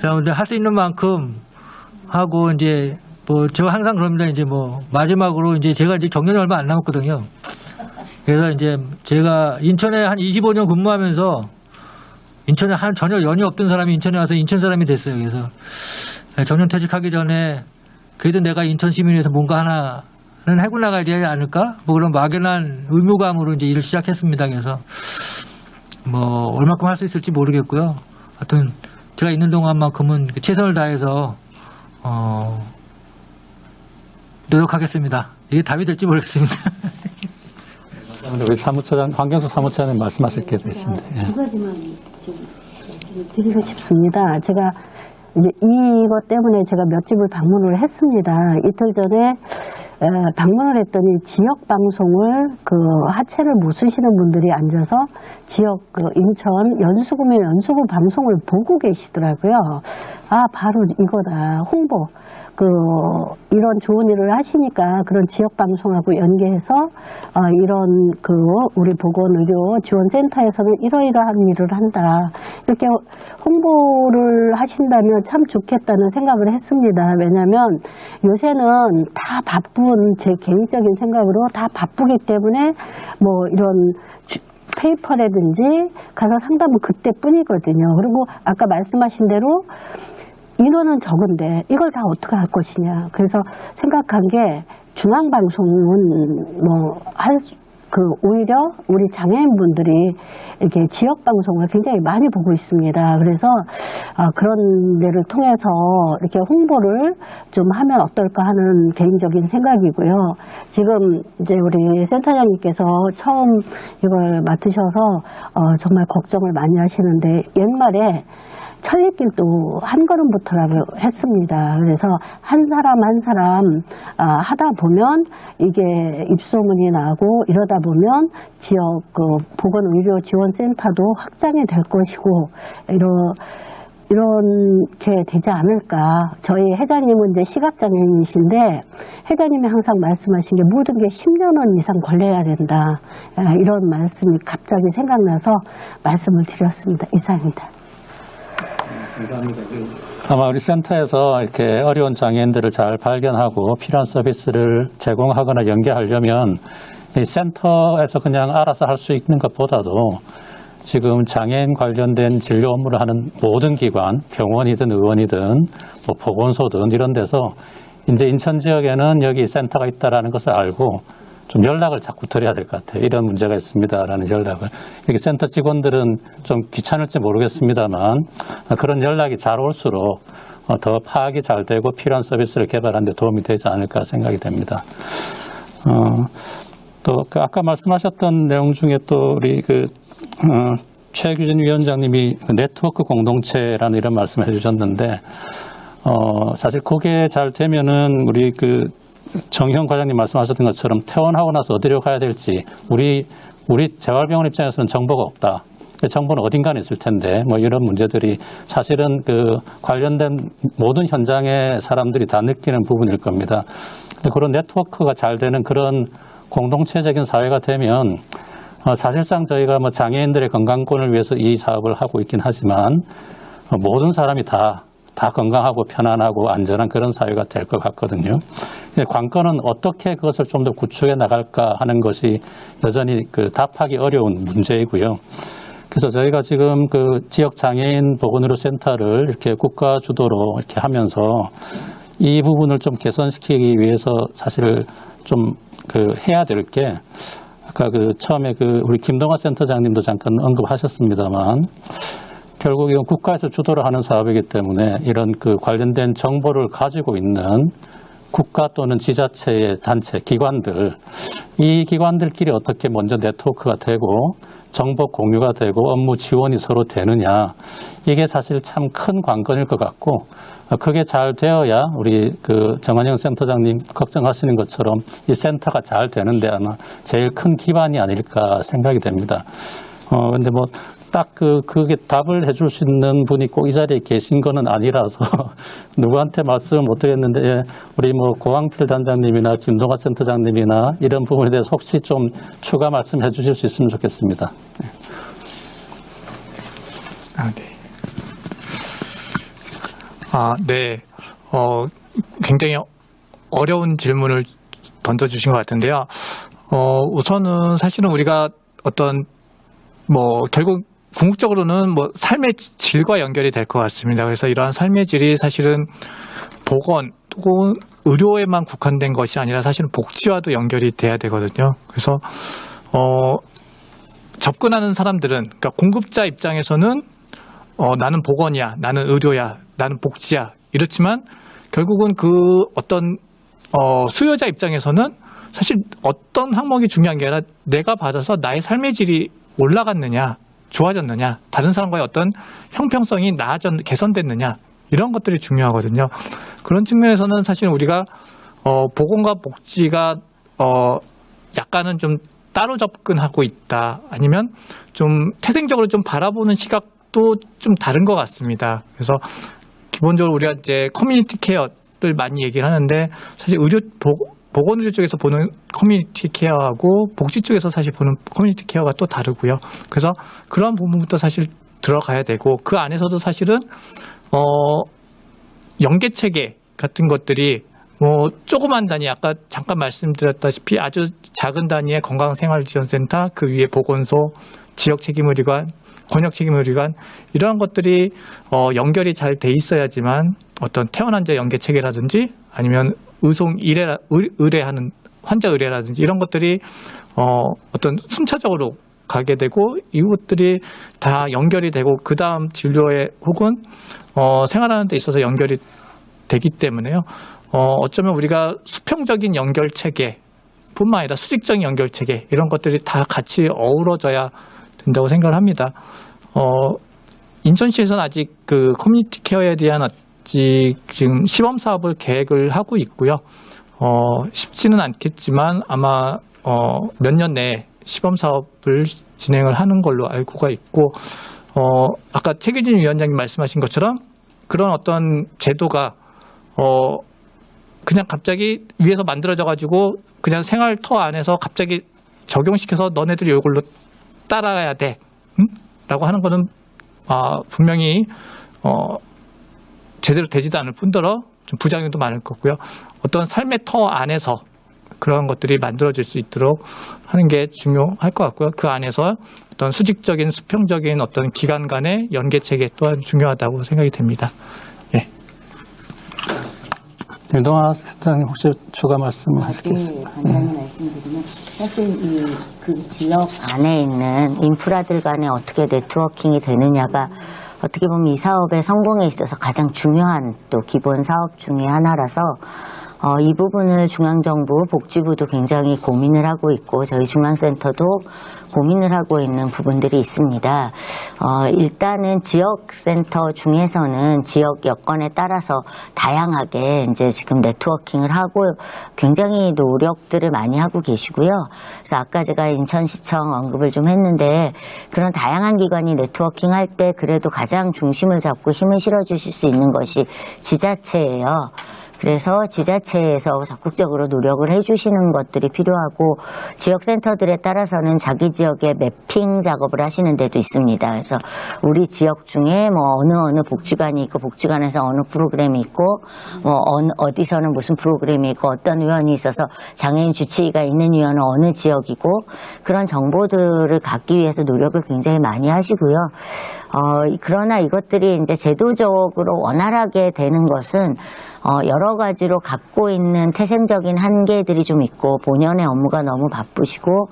그런데 할 수 있는 만큼 하고 이제 뭐 제가 항상 그럽니다. 이제 뭐 마지막으로 이제 제가 이제 정년이 얼마 안 남았거든요. 그래서 이제 제가 인천에 한 25년 근무하면서 인천에 전혀 연이 없던 사람이 인천에 와서 인천 사람이 됐어요. 그래서 정년 퇴직하기 전에 그래도 내가 인천 시민에서 뭔가 하나는 해고 나가야 되지 않을까? 뭐 그런 막연한 의무감으로 이제 일을 시작했습니다. 그래서 뭐 얼마큼 할 수 있을지 모르겠고요. 하여튼 제가 있는 동안만큼은 최선을 다해서 노력하겠습니다. 이게 답이 될지 모르겠습니다. 우리 사무처장, 황경수 사무처장님 말씀하실 게 있습니다. 예. 두 가지만 좀 드리고 싶습니다. 제가 이제 이것 때문에 제가 몇 집을 방문을 했습니다. 이틀 전에 방문을 했더니 지역 방송을 그 하체를 못 쓰시는 분들이 앉아서 지역 그 인천 연수구면 연수구 방송을 보고 계시더라고요. 아, 바로 이거다. 홍보. 이런 좋은 일을 하시니까 그런 지역 방송하고 연계해서 이런 우리 보건의료 지원센터에서는 이러이러한 일을 한다. 이렇게 홍보를 하신다면 참 좋겠다는 생각을 했습니다. 왜냐하면 요새는 다 바쁜 제 개인적인 생각으로 다 바쁘기 때문에 뭐 이런 페이퍼라든지 가서 상담은 그때뿐이거든요. 그리고 아까 말씀하신 대로 인원은 적은데 이걸 다 어떻게 할 것이냐. 그래서 생각한 게 중앙방송은 오히려 우리 장애인분들이 이렇게 지역 방송을 굉장히 많이 보고 있습니다. 그래서 그런 데를 통해서 이렇게 홍보를 좀 하면 어떨까 하는 개인적인 생각이고요. 지금 이제 우리 센터장님께서 처음 이걸 맡으셔서 정말 걱정을 많이 하시는데 옛말에 천리길도 한 걸음부터라고 했습니다. 그래서 한 사람 한 사람 하다 보면 이게 입소문이 나고 이러다 보면 지역 보건의료지원센터도 확장이 될 것이고 이렇게 되지 않을까. 저희 회장님은 이제 시각장애인이신데 회장님이 항상 말씀하신 게 모든 게 10년은 이상 걸려야 된다. 이런 말씀이 갑자기 생각나서 말씀을 드렸습니다. 이상입니다. 아마 우리 센터에서 이렇게 어려운 장애인들을 잘 발견하고 필요한 서비스를 제공하거나 연계하려면 이 센터에서 그냥 알아서 할 수 있는 것보다도 지금 장애인 관련된 진료 업무를 하는 모든 기관, 병원이든 의원이든 뭐 보건소든 이런 데서 이제 인천 지역에는 여기 센터가 있다라는 것을 알고 좀 연락을 자꾸 드려야 될 것 같아요. 이런 문제가 있습니다라는 연락을. 여기 센터 직원들은 좀 귀찮을지 모르겠습니다만 그런 연락이 잘 올수록 더 파악이 잘 되고 필요한 서비스를 개발하는 데 도움이 되지 않을까 생각이 됩니다. 또 아까 말씀하셨던 내용 중에 또 우리 최규진 위원장님이 네트워크 공동체라는 이런 말씀을 해주셨는데 사실 그게 잘 되면은 우리 정형 과장님 말씀하셨던 것처럼 퇴원하고 나서 어디로 가야 될지 우리 재활병원 입장에서는 정보가 없다. 정보는 어딘가에 있을 텐데 뭐 이런 문제들이 사실은 관련된 모든 현장의 사람들이 다 느끼는 부분일 겁니다. 근데 그런 네트워크가 잘 되는 그런 공동체적인 사회가 되면 사실상 저희가 뭐 장애인들의 건강권을 위해서 이 사업을 하고 있긴 하지만 모든 사람이 다 건강하고 편안하고 안전한 그런 사회가 될 것 같거든요. 관건은 어떻게 그것을 좀 더 구축해 나갈까 하는 것이 여전히 답하기 어려운 문제이고요. 그래서 저희가 지금 지역 장애인 보건의료 센터를 이렇게 국가 주도로 이렇게 하면서 이 부분을 좀 개선시키기 위해서 사실 좀 해야 될 게 아까 처음에 우리 김동화 센터장님도 잠깐 언급하셨습니다만 결국 이건 국가에서 주도를 하는 사업이기 때문에 이런 관련된 정보를 가지고 있는 국가 또는 지자체의 단체, 기관들, 이 기관들끼리 어떻게 먼저 네트워크가 되고 정보 공유가 되고 업무 지원이 서로 되느냐, 이게 사실 참 큰 관건일 것 같고 그게 잘 되어야 우리 정한영 센터장님 걱정하시는 것처럼 이 센터가 잘 되는데 아마 제일 큰 기반이 아닐까 생각이 됩니다. 근데 뭐 딱 그게 답을 해줄 수 있는 분이 꼭 이 자리에 계신 거는 아니라서 누구한테 말씀을 못 드렸는데 우리 뭐 고왕필 단장님이나 김동화 센터장님이나 이런 부분에 대해서 혹시 좀 추가 말씀해 주실 수 있으면 좋겠습니다. 네. 굉장히 어려운 질문을 던져주신 것 같은데요. 우선은 사실은 우리가 결국 궁극적으로는 뭐 삶의 질과 연결이 될 것 같습니다. 그래서 이러한 삶의 질이 사실은 보건 또는 의료에만 국한된 것이 아니라 사실은 복지와도 연결이 돼야 되거든요. 그래서 접근하는 사람들은, 그러니까 공급자 입장에서는 나는 보건이야, 나는 의료야, 나는 복지야 이렇지만 결국은 그 어떤 수요자 입장에서는 사실 어떤 항목이 중요한 게 아니라 내가 받아서 나의 삶의 질이 올라갔느냐, 좋아졌느냐, 다른 사람과의 어떤 형평성이 개선됐느냐 이런 것들이 중요하거든요. 그런 측면에서는 사실 우리가 보건과 복지가 약간은 좀 따로 접근하고 있다, 아니면 좀 태생적으로 좀 바라보는 시각도 좀 다른 것 같습니다. 그래서 기본적으로 우리가 이제 커뮤니티 케어를 많이 얘기를 하는데 사실 보건의료 쪽에서 보는 커뮤니티 케어하고 복지 쪽에서 사실 보는 커뮤니티 케어가 또 다르고요. 그래서 그런 부분부터 사실 들어가야 되고, 그 안에서도 사실은 연계 체계 같은 것들이 뭐 조그만 단위, 아까 잠깐 말씀드렸다시피 아주 작은 단위의 건강생활지원센터, 그 위에 보건소, 지역책임의료관, 권역책임의료관 이러한 것들이 연결이 잘 돼 있어야지만 어떤 퇴원환자 연계 체계라든지 아니면 의뢰하는 환자 의뢰라든지 이런 것들이 어떤 순차적으로 가게 되고, 이것들이 다 연결이 되고 그 다음 진료에 혹은 생활하는 데 있어서 연결이 되기 때문에요. 어쩌면 우리가 수평적인 연결 체계뿐만 아니라 수직적인 연결 체계 이런 것들이 다 같이 어우러져야 된다고 생각을 합니다. 인천시에서는 아직 그 커뮤니티 케어에 대한 아직 지금 시범 사업을 계획을 하고 있고요. 쉽지는 않겠지만 아마 몇 년 내에 시범 사업을 진행을 하는 걸로 알고가 있고, 아까 최규진 위원장님 말씀하신 것처럼 그런 어떤 제도가 그냥 갑자기 위에서 만들어져 가지고 그냥 생활터 안에서 갑자기 적용시켜서 너네들이 이걸로 따라가야 돼, 응? 라고 하는 거는 분명히 제대로 되지도 않을 뿐더러 좀 부작용도 많을 거고요. 어떤 삶의 터 안에서 그런 것들이 만들어질 수 있도록 하는 게 중요할 것 같고요. 그 안에서 어떤 수직적인 수평적인 어떤 기관 간의 연계 체계 또한 중요하다고 생각이 됩니다. 예. 일동아 센터장님 혹시 추가 말씀 하시겠습니까? 간단히 말씀드리면 사실 그 지역 안에 있는 인프라들 간에 어떻게 네트워킹이 되느냐가 어떻게 보면 이 사업의 성공에 있어서 가장 중요한 또 기본 사업 중에 하나라서 이 부분을 중앙정부, 복지부도 굉장히 고민을 하고 있고 저희 중앙센터도 고민을 하고 있는 부분들이 있습니다. 일단은 지역센터 중에서는 지역 여건에 따라서 다양하게 이제 지금 네트워킹을 하고 굉장히 노력들을 많이 하고 계시고요. 그래서 아까 제가 인천시청 언급을 좀 했는데 그런 다양한 기관이 네트워킹할 때 그래도 가장 중심을 잡고 힘을 실어주실 수 있는 것이 지자체예요. 그래서 지자체에서 적극적으로 노력을 해주시는 것들이 필요하고 지역센터들에 따라서는 자기 지역에 매핑 작업을 하시는 데도 있습니다. 그래서 우리 지역 중에 뭐 어느 복지관이 있고 복지관에서 어느 프로그램이 있고 뭐 어디서는 무슨 프로그램이 있고 어떤 의원이 있어서 장애인 주치의가 있는 의원은 어느 지역이고 그런 정보들을 갖기 위해서 노력을 굉장히 많이 하시고요. 그러나 이것들이 이제 제도적으로 원활하게 되는 것은 여러 가지로 갖고 있는 태생적인 한계들이 좀 있고 본연의 업무가 너무 바쁘시고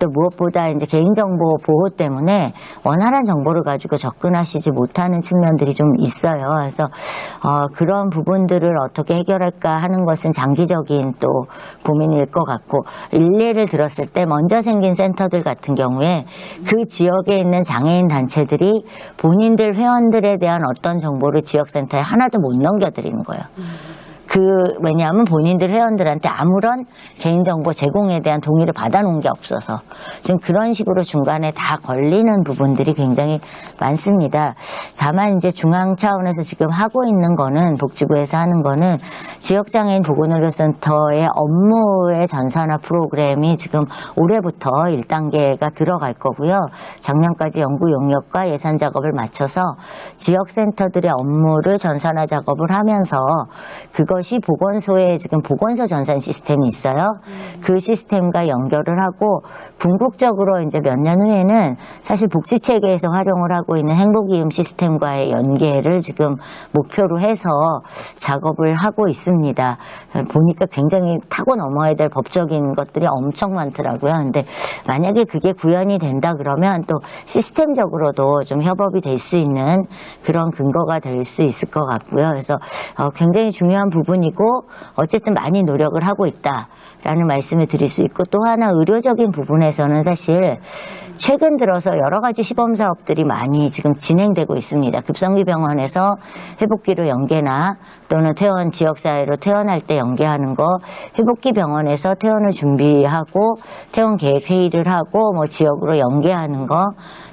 또 무엇보다 이제 개인정보 보호 때문에 원활한 정보를 가지고 접근하시지 못하는 측면들이 좀 있어요. 그래서 그런 부분들을 어떻게 해결할까 하는 것은 장기적인 또 고민일 것 같고 일례를 들었을 때 먼저 생긴 센터들 같은 경우에 그 지역에 있는 장애인 단체들이 본인들 회원들에 대한 어떤 정보를 지역센터에 하나도 못 넘겨드리는 거예요. 왜냐하면 본인들 회원들한테 아무런 개인정보 제공에 대한 동의를 받아놓은 게 없어서 지금 그런 식으로 중간에 다 걸리는 부분들이 굉장히 많습니다. 다만 이제 중앙 차원에서 지금 하고 있는 거는 복지부에서 하는 거는 지역장애인 보건의료센터의 업무의 전산화 프로그램이 지금 올해부터 1단계가 들어갈 거고요. 작년까지 연구 용역과 예산 작업을 마쳐서 지역센터들의 업무를 전산화 작업을 하면서 그것이 그것이 보건소에 지금 보건소 전산 시스템이 있어요. 그 시스템과 연결을 하고 궁극적으로 이제 몇 년 후에는 사실 복지체계에서 활용을 하고 있는 행복이음 시스템과의 연계를 지금 목표로 해서 작업을 하고 있습니다. 보니까 굉장히 타고 넘어야 될 법적인 것들이 엄청 많더라고요. 근데 만약에 그게 구현이 된다 그러면 또 시스템적으로도 좀 협업이 될 수 있는 그런 근거가 될 수 있을 것 같고요. 그래서 굉장히 중요한 부분이고 어쨌든 많이 노력을 하고 있다라는 말씀을 드릴 수 있고 또 하나 의료적인 부분에서는 사실 최근 들어서 여러 가지 시범 사업들이 많이 지금 진행되고 있습니다. 급성기병원에서 회복기로 연계나 또는 퇴원 지역사회로 퇴원할 때 연계하는 거, 회복기 병원에서 퇴원을 준비하고 퇴원 계획 회의를 하고 뭐 지역으로 연계하는 거,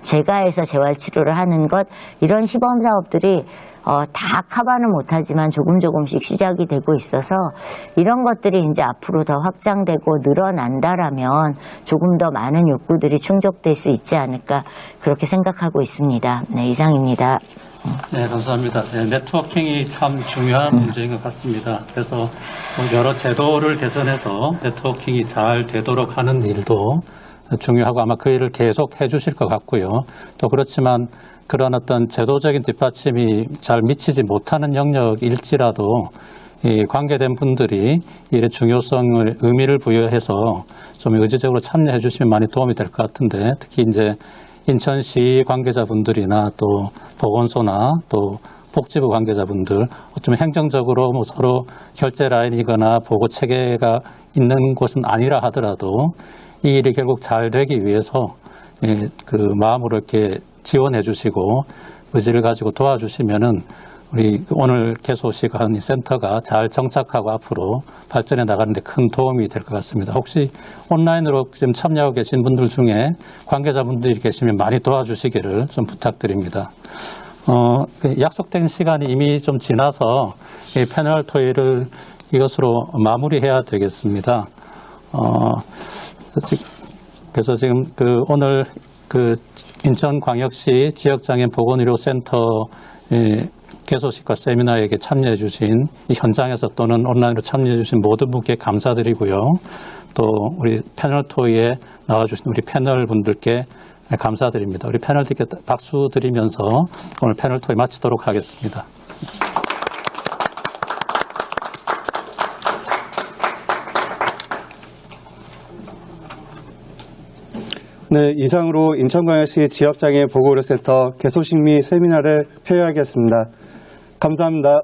재가해서 재활치료를 하는 것 이런 시범 사업들이 다 커버는 못하지만 조금씩 시작이 되고 있어서 이런 것들이 이제 앞으로 더 확장되고 늘어난다라면 조금 더 많은 욕구들이 충족될 수 있지 않을까 그렇게 생각하고 있습니다. 네, 이상입니다. 네, 감사합니다. 네, 네트워킹이 참 중요한 문제인 것 같습니다. 그래서 여러 제도를 개선해서 네트워킹이 잘 되도록 하는 일도 중요하고 아마 그 일을 계속 해주실 것 같고요. 또 그렇지만 그런 어떤 제도적인 뒷받침이 잘 미치지 못하는 영역일지라도 이 관계된 분들이 일의 중요성을 의미를 부여해서 좀 의지적으로 참여해 주시면 많이 도움이 될 것 같은데 특히 이제 인천시 관계자분들이나 또 보건소나 또 복지부 관계자분들 어쩌면 행정적으로 뭐 서로 결제 라인이거나 보고 체계가 있는 곳은 아니라 하더라도 이 일이 결국 잘 되기 위해서 그 마음으로 이렇게 지원해 주시고 의지를 가지고 도와주시면은 우리 오늘 개소식한 이 센터가 잘 정착하고 앞으로 발전해 나가는 데 큰 도움이 될 것 같습니다. 혹시 온라인으로 지금 참여하고 계신 분들 중에 관계자분들이 계시면 많이 도와주시기를 좀 부탁드립니다. 약속된 시간이 이미 좀 지나서 이 패널 토의를 이것으로 마무리해야 되겠습니다. 그래서 지금 오늘 인천광역시 지역장애인 보건의료센터 개소식과 세미나에게 참여해 주신 이 현장에서 또는 온라인으로 참여해 주신 모든 분께 감사드리고요. 또 우리 패널 토의에 나와주신 우리 패널 분들께 감사드립니다. 우리 패널들께 박수 드리면서 오늘 패널 토의 마치도록 하겠습니다. 네, 이상으로 인천광역시 지역장애인 보건의료센터 개소식 및 세미나를 폐회하겠습니다. 감사합니다.